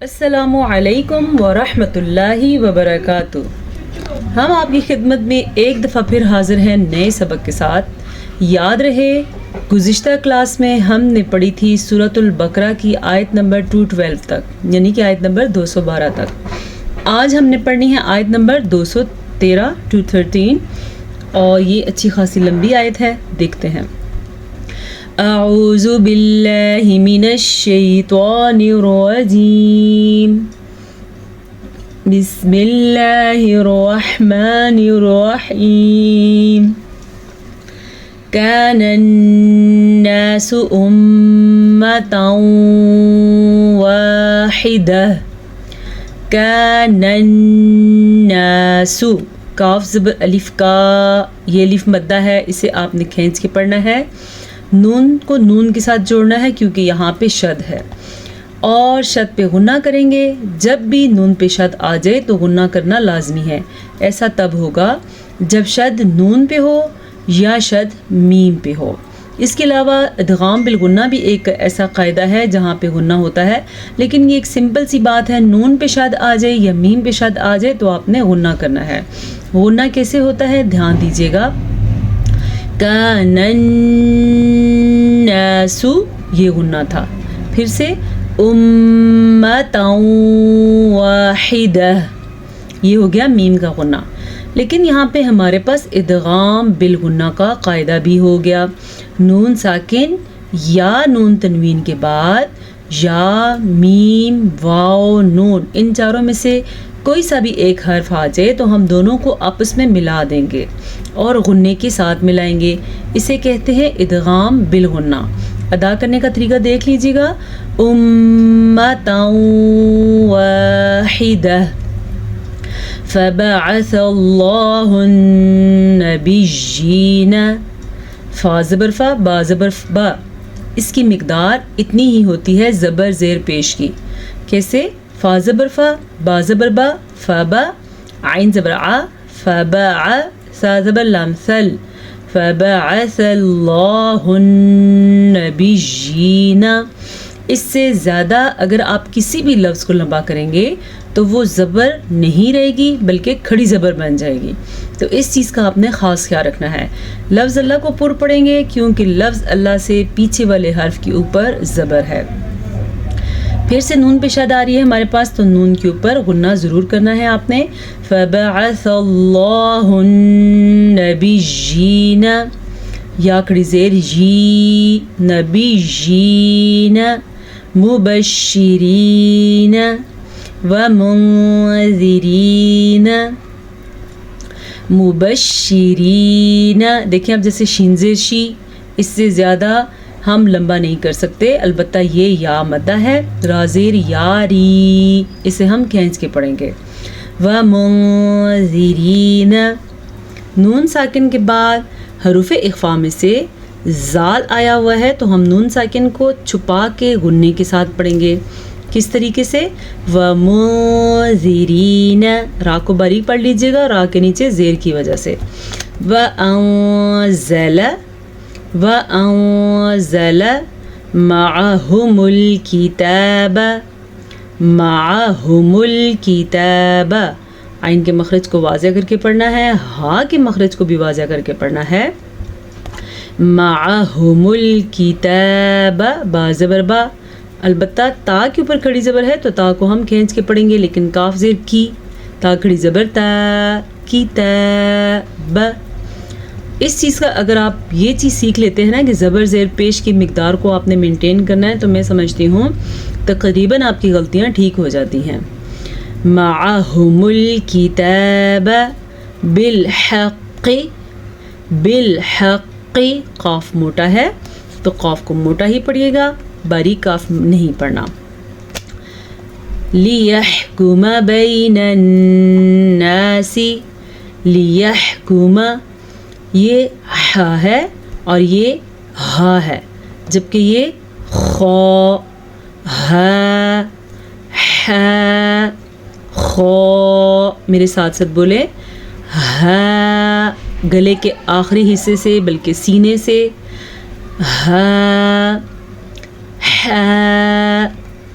السلام علیکم ورحمۃ اللہ وبرکاتہ۔ ہم آپ کی خدمت میں ایک دفعہ پھر حاضر ہیں نئے سبق کے ساتھ۔ یاد رہے گزشتہ کلاس میں ہم نے پڑھی تھی سورۃ البقرہ کی آیت نمبر 212 تک، یعنی کہ آیت نمبر 212 تک۔ آج ہم نے پڑھنی ہے آیت نمبر 213 213، اور یہ اچھی خاصی لمبی آیت ہے، دیکھتے ہیں۔ اعوذ باللہ من الشیطان الرجیم، بسم اللہ الرحمن الرحیم۔ کان الناس امتا واحدہ، کان الناس، کاف زبر الف کا، یہ الف مدہ ہے، اسے آپ نے کھینچ کے پڑھنا ہے۔ نون کو نون کے ساتھ جوڑنا ہے کیونکہ یہاں پہ شد ہے، اور شد پہ غنہ کریں گے۔ جب بھی نون پہ شد آ جائے تو غنہ کرنا لازمی ہے۔ ایسا تب ہوگا جب شد نون پہ ہو یا شد میم پہ ہو۔ اس کے علاوہ ادغام بالغنہ بھی ایک ایسا قاعدہ ہے جہاں پہ غنہ ہوتا ہے، لیکن یہ ایک سمپل سی بات ہے، نون پہ شد آ جائے یا میم پہ شد آ جائے تو آپ نے غنہ کرنا ہے۔ غنہ کیسے ہوتا ہے دھیان دیجیے گا۔ کان الناس، یہ غنہ تھا، پھر سے امتا واحدہ، یہ ہو گیا میم کا غنہ۔ لیکن یہاں پہ ہمارے پاس ادغام بالغنہ کا قاعدہ بھی ہو گیا۔ نون ساکن یا نون تنوین کے بعد یا میم واو نون، ان چاروں میں سے کوئی سا بھی ایک حرف آ جائے تو ہم دونوں کو آپس میں ملا دیں گے اور غنے کے ساتھ ملائیں گے، اسے کہتے ہیں ادغام بالغنہ۔ ادا کرنے کا طریقہ دیکھ لیجیے گا۔ امتا واحدہ، فبعث اللہ النبیین، فا زبر فا با زبر با، اس کی مقدار اتنی ہی ہوتی ہے زبر زیر پیش کی۔ کیسے؟ فا زبر فا با زبر با، فبا، عین زبر ع، فبع، سا زبر لام ثل، فبعث اللہ النبیین۔ اس سے زیادہ اگر آپ کسی بھی لفظ کو لمبا کریں گے تو وہ زبر نہیں رہے گی بلکہ کھڑی زبر بن جائے گی، تو اس چیز کا آپ نے خاص خیال رکھنا ہے۔ لفظ اللہ کو پر پڑھیں گے کیونکہ لفظ اللہ سے پیچھے والے حرف کے اوپر زبر ہے۔ پھر سے نون پہ شد آ رہی ہے ہمارے پاس، تو نون کے اوپر غنہ ضرور کرنا ہے آپ نے۔ فبعث اللہ النبیین، یا کھڑی زیر جی، نبیین، مبشرین ومنذرین، مبشرین۔ دیکھیں اب جیسے شین زیر شی، اس سے زیادہ ہم لمبا نہیں کر سکتے، البتہ یہ یا مدہ ہے، را زیر یاری، اسے ہم کھینچ کے پڑھیں گے۔ ومنذرین، نون ساکن کے بعد حروف اخفا میں سے زال آیا ہوا ہے تو ہم نون ساکن کو چھپا کے غنے کے ساتھ پڑھیں گے۔ کس طریقے سے؟ ومنذرین، را کو باریک پڑھ لیجیے گا، را کے نیچے زیر کی وجہ سے۔ وانزل، وانزل معهم الکتاب، معهم الکتاب، عین کے مخرج کو واضح کر کے پڑھنا ہے، ہا کے مخرج کو بھی واضح کر کے پڑھنا ہے۔ معهم الکتاب، با زبر با، البتہ تا کے اوپر کھڑی زبر ہے تو تا کو ہم کھینچ کے پڑھیں گے، لیکن کاف زیر کی، تا کھڑی زبر تا، کتاب۔ اس چیز کا اگر آپ یہ چیز سیکھ لیتے ہیں نا کہ زبر زیر پیش کی مقدار کو آپ نے مینٹین کرنا ہے، تو میں سمجھتی ہوں تقریباً آپ کی غلطیاں ٹھیک ہو جاتی ہیں۔ معهم الکتاب بالحق، بالحق، قاف موٹا ہے تو قاف کو موٹا ہی پڑھیے گا، باریک قاف نہیں پڑھنا۔ لیحکم بین الناس، لیحکم، یہ ہا ہے اور یہ ہا ہے، جبکہ یہ خا، ہا، ہا، خا، میرے ساتھ ساتھ بولے، ہا، گلے کے آخری حصے سے بلکہ سینے سے، ہا، ہا،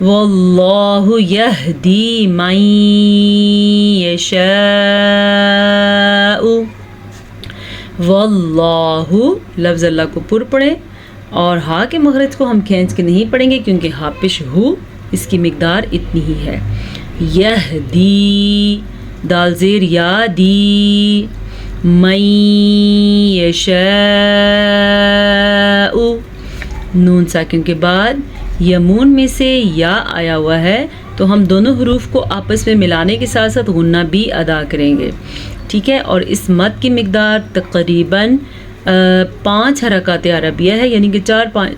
واللہ یہدی من یشاء، واللہ لفظ اللہ کو پر پڑھیں اور ہا کے مخرج کو ہم کھینچ کے نہیں پڑھیں گے کیونکہ ہا پیش ہو اس کی مقدار اتنی ہی ہے. یہدی دال زیر یا دی، من یشاء، نون ساکن کے بعد یمون میں سے یا آیا ہوا ہے تو ہم دونوں حروف کو آپس میں ملانے کے ساتھ ساتھ غنہ بھی ادا کریں گے. ٹھیک ہے، اور اس مد کی مقدار تقریباً 5 حرکات عربیہ ہے، یعنی کہ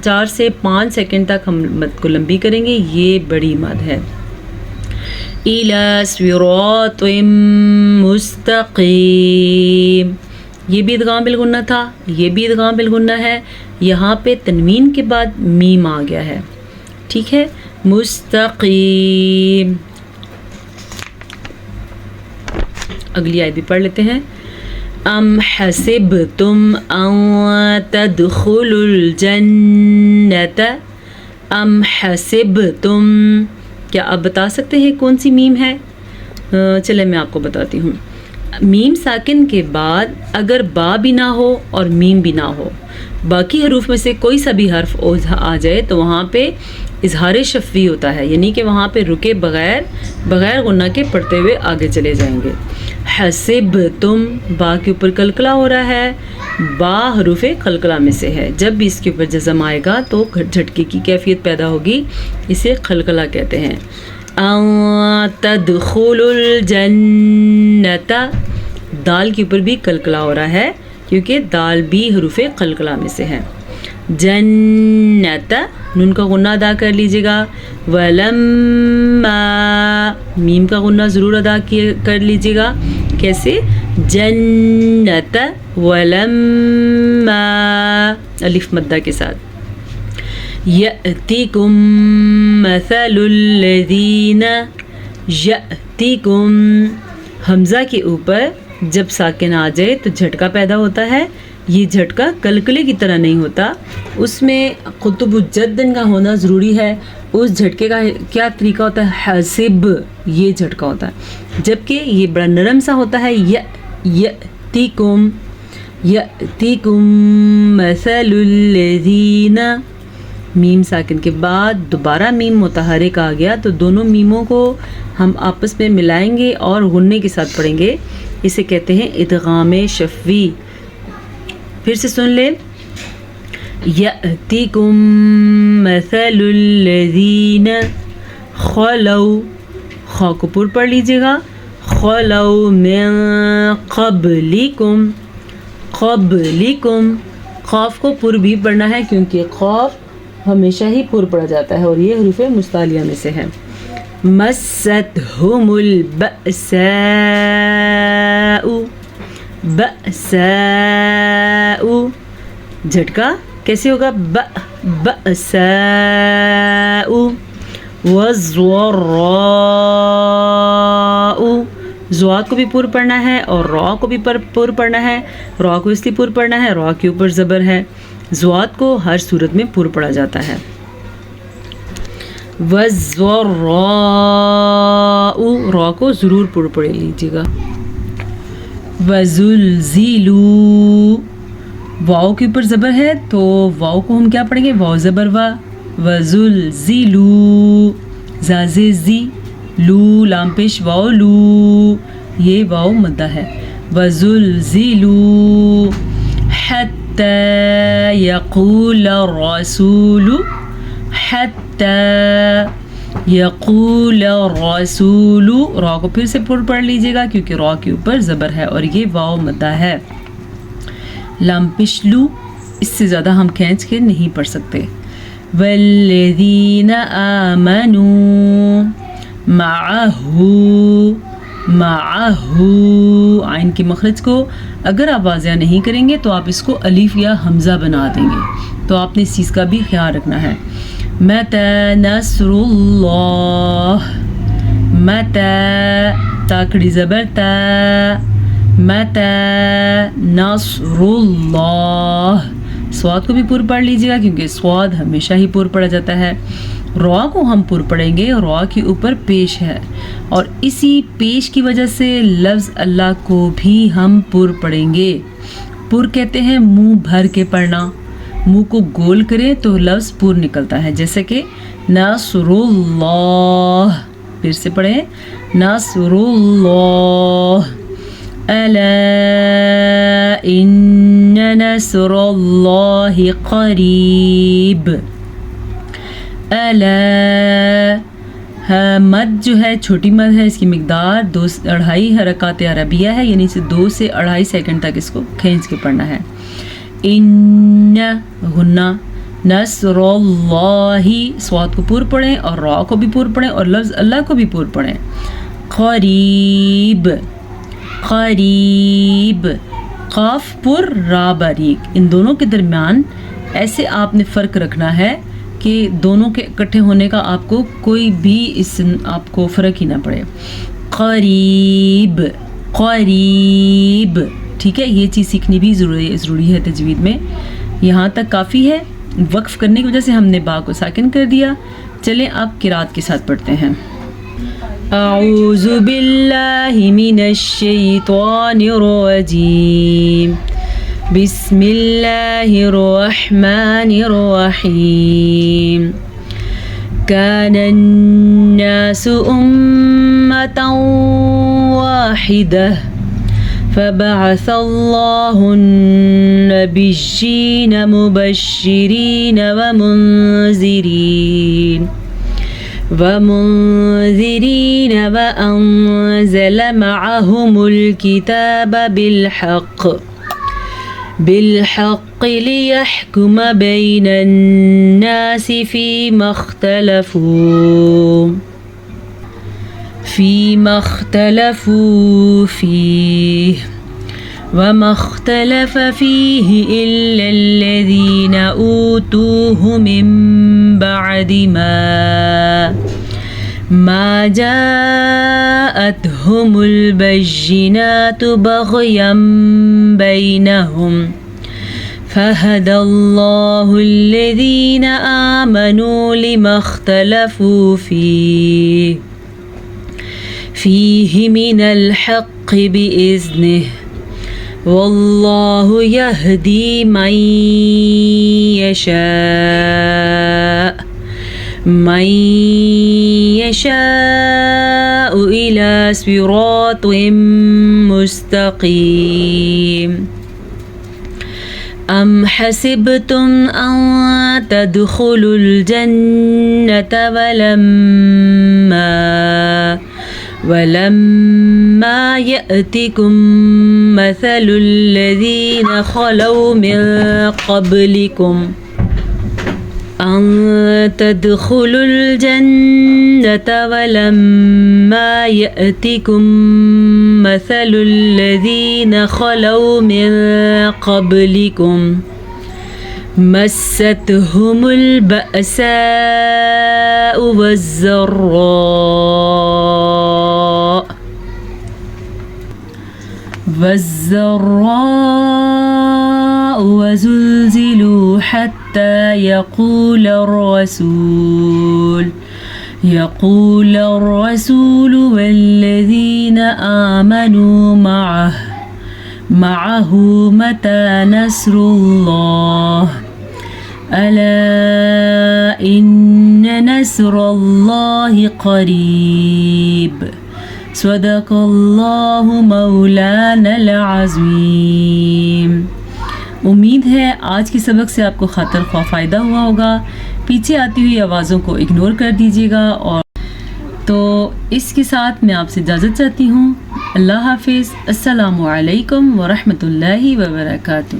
4 سے 5 سیکنڈ تک ہم مد کو لمبی کریں گے. یہ بڑی مد ہے. اِلَى صِرَاطٍ مستقیم، یہ بھی ادغام بالغنہ تھا، یہ بھی ادغام بالغنہ ہے. یہاں پہ تنوین کے بعد میم آ گیا ہے. ٹھیک ہے، مستقیم. اگلی آیت بھی پڑھ لیتے ہیں. ام حسبتم ان تدخلوا الجنة، ام حسبتم، کیا آپ بتا سکتے ہیں کون سی میم ہے؟ چلے میں آپ کو بتاتی ہوں. میم ساکن کے بعد اگر با بھی نہ ہو اور میم بھی نہ ہو، باقی حروف میں سے کوئی سا بھی حرف آ جائے تو وہاں پہ اظہار شفوی ہوتا ہے، یعنی کہ وہاں پہ رکے بغیر غنہ کے پڑھتے ہوئے آگے چلے جائیں گے. حسب تم، با کے اوپر قلقلہ ہو رہا ہے، با حروف قلقلہ میں سے ہے. جب بھی اس کے اوپر جزم آئے گا تو جھٹکے کی کیفیت پیدا ہوگی، اسے قلقلہ کہتے ہیں. ان تدخلوا الجنة، دال کے اوپر بھی قلقلہ ہو رہا ہے کیونکہ دال بھی حروف قلقلہ میں سے ہے. جنت، نون کا غنہ ادا کر لیجیے گا. ولما، میم کا غنہ ضرور ادا کر لیجیے گا. کیسے؟ جنت ولما، الف مدہ کے ساتھ. یأتیکم مثل الذین، یأتیکم، حمزہ کے اوپر جب ساکن آ جائے تو جھٹکا پیدا ہوتا ہے. یہ جھٹکا قلقلے کی طرح نہیں ہوتا، اس میں قطب الجدن کا ہونا ضروری ہے. اس جھٹکے کا کیا طریقہ ہوتا ہے؟ حسب، یہ جھٹکا ہوتا ہے، جبکہ یہ بڑا نرم سا ہوتا ہے. یأتیکم، یأتیکم مثل الذین، میم ساکن کے بعد دوبارہ میم متحرک آ گیا تو دونوں میموں کو ہم آپس میں ملائیں گے اور غنے کے ساتھ پڑھیں گے. اسے کہتے ہیں ادغام شفوی. پھر سے سن لیں. یأتیکم مثل الذین خلو، خا کو پر پڑھ لیجیے گا. خلو من قبلکم، قبلکم، قاف کو پر بھی پڑھنا ہے کیونکہ قاف ہمیشہ ہی پر پڑھا جاتا ہے اور یہ حروف مستعلیہ میں سے ہے. مستہم البأساء، بأساء، جھٹکا کیسے ہوگا؟ بأساء. والضراء، زواد کو بھی پر پڑھنا ہے اور را کو بھی پر پڑھنا ہے. را کو اس لیے پر پڑھنا ہے، را کے اوپر زبر ہے. زواد کو ہر صورت میں پر پڑھا جاتا ہے. والضراء، را کو ضرور پر پڑھ لیجیے گا. وزلزلوا، واو کے اوپر زبر ہے تو واو کو ہم کیا پڑھیں گے؟ واو زبر وا. وزلزلوا، زازے زی، لو لام پیش واو لو، یہ واو مدہ ہے. وزلزلوا حتى يقول الرسول، حتى يقول الرسول، را کو پھر سے پر پڑھ لیجیے گا کیونکہ را کے اوپر زبر ہے اور یہ واو مدہ ہے. لام پیش لو، اس سے زیادہ ہم کھینچ کے نہیں پڑھ سکتے. والذین آمنوا معه، معه، عین کی مخرج کو اگر آپ واضح نہیں کریں گے تو آپ اس کو الف یا حمزہ بنا دیں گے، تو آپ نے اس چیز کا بھی خیال رکھنا ہے. متی نصر اللہ، متی، تاکڑی زبر تا، متی نصر اللہ. سواد کو بھی پر پڑھ لیجیے گا کیونکہ سواد ہمیشہ ہی پر پڑھا جاتا ہے. را کو ہم پر پڑھیں گے، را کے اوپر پیش ہے، اور اسی پیش کی وجہ سے لفظ اللہ کو بھی ہم پر پڑھیں گے۔ پر کہتے ہیں منہ بھر کے پڑھنا، منہ کو گول کریں تو لفظ پر نکلتا ہے، جیسے کہ نصر اللہ، پھر سے پڑھیں نصر اللہ، الا ان نصر اللہ قریب، الا مد جو ہے چھوٹی مد ہے، اس کی مقدار 2.5 حرکات عربیہ ہے، یعنی 2 سے 2.5 سیکنڈ تک اس کو کھینچ کے پڑھنا ہے۔ ان غنہ، نصر اللہ، صاد کو پر پڑھیں اور را کو بھی پر پڑھیں اور لفظ اللہ کو بھی پر پڑھیں۔ قریب، قریب، قاف پر را باریک، ان دونوں کے درمیان ایسے آپ نے فرق رکھنا ہے کہ دونوں کے اکٹھے ہونے کا آپ کو کوئی بھی آپ کو فرق ہی نہ پڑے۔ قریب، قریب، ٹھیک ہے، یہ چیز سیکھنی بھی ضروری ہے تجوید میں۔ یہاں تک کافی ہے، وقف کرنے کی وجہ سے ہم نے با کو ساکن کر دیا۔ چلیں اب قرات کے ساتھ پڑھتے ہیں۔ اعوذ باللہ من الشیطان الرجیم، بسم اللہ الرحمن الرحیم، کان الناس امة واحدة فبعث الله النبيين مبشرين ومنذرين وأنزل معهم الكتاب بالحق ليحكم بين الناس فيما اختلفوا فيه وما اختلف فيه إلا الذين أوتوه من بعد ما جاءتهم البينات بغيا بينهم فهدى الله الذين آمنوا لما اختلفوا فيه من الحق بإذنه والله يهدي من يشاء إلى صراط مستقيم أم حسبتم أن تدخلوا الجنة ولما يأتكم مثل الذين خلوا من قبلكم أن تدخلوا الجنة ولما يأتكم مثل الذين خلوا من قبلكم مستهم البأساء والضراء وزلزلوا حتى يقول الرسول والذين آمنوا معه متى نصر الله ألا إن نصر الله قريب صدق اللہ مولانا العظیم۔ امید ہے آج کے سبق سے آپ کو خاطر خواہ فائدہ ہوا ہوگا۔ پیچھے آتی ہوئی آوازوں کو اگنور کر دیجیے گا، اور تو اس کے ساتھ میں آپ سے اجازت چاہتی ہوں۔ اللہ حافظ، السلام علیکم ورحمۃ اللہ وبرکاتہ۔